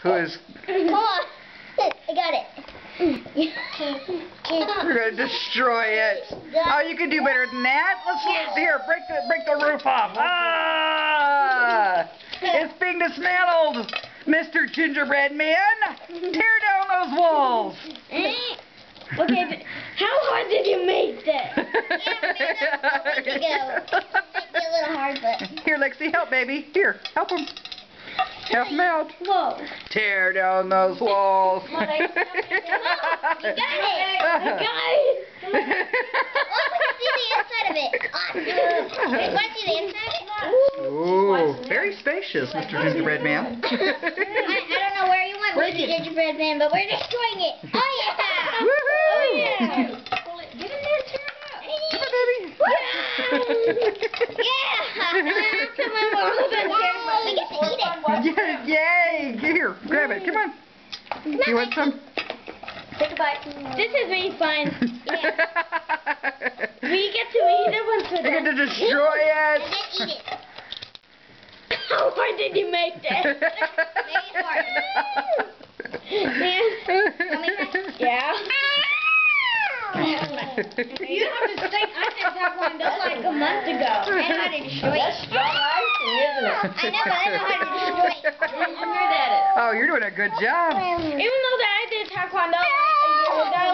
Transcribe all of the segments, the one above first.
who is... Come on. I got it. We're going to destroy it. Oh, you can do better than that. Let's here, break the roof off. Ah! It's being dismantled, Mr. Gingerbread Man. Tear down those walls. Okay, but how hard did you make that? There you go. Might be a little hard, but... Here, Lexi, help, baby. Here, help him. Help him out. Whoa. Tear down those walls. You got it. I got it. Oh, we can see the inside of it. Awesome. Wait, want to see the inside of it? Ooh, very spacious, Mr. Gingerbread Man. I don't know where you went, Mr. Gingerbread Man, but we're destroying it. Oh, yeah. Woohoo! Oh, yeah. Get in there and tear it out. Come on, baby. Yeah. Come on, we're almost done. We get to eat it. Yeah, yay! Here, grab it. Come on. You want some? Take a bite. This is really fun. Yeah. We get to eat it once we're You get done. to destroy it. And then eat it. How hard did you make that? Very hard. Yeah. You have to think I did Taekwondo like a month ago. I know how to destroy it. That's strong icing, isn't it? I know, but I know how to destroy it. I'm good at it. Oh, you're doing a good job. Even though that I did Taekwondo like a year ago.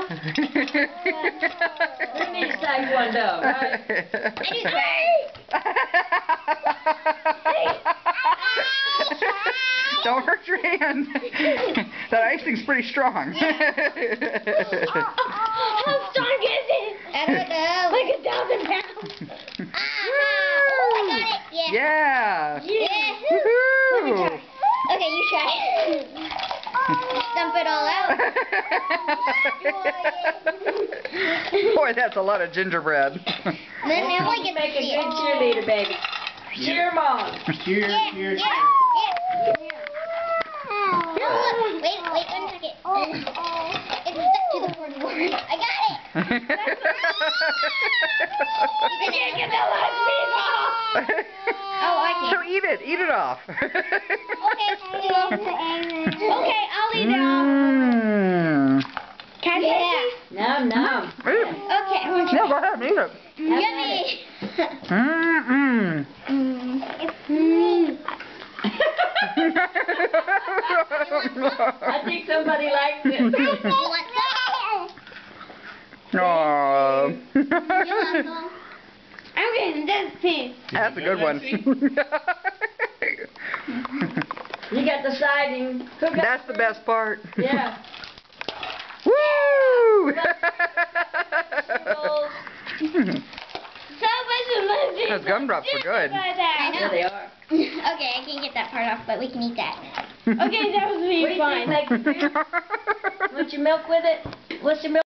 Who needs Taekwondo, right? I do great. Don't hurt your hand. That icing's pretty strong. How strong is it? I don't know. Like 1,000 pounds. Oh, I got it. Yeah. Yeah. Let me Woohoo. try. Okay, you try. Dump it all out. Boy, that's a lot of gingerbread. Then now we get Make to a see good it. cheerleader, baby. Cheer 'em on. Cheers, Yeah, cheers, yeah, yeah. Wait 1 second. It's stuck to the board. I got it. You can't get the last piece off. Oh, I So can. eat it. Eat it off. Okay, I'll eat it off. Mm. Can I take it? Nom nom. Okay, I'm gonna try. No, go ahead and eat it. Yummy. Mm-mm. I think somebody likes it. You want some? Aw. You want some? I'm getting this piece. That's a good one. You got the siding. Cook up That's the best part. Yeah. Woo! So much amazing. Those gumdrops are good. I know. Yeah, they are. Okay, I can't get that part off, but we can eat that. Okay, that was really What do you fun. think, like, want your milk with it? What's your milk?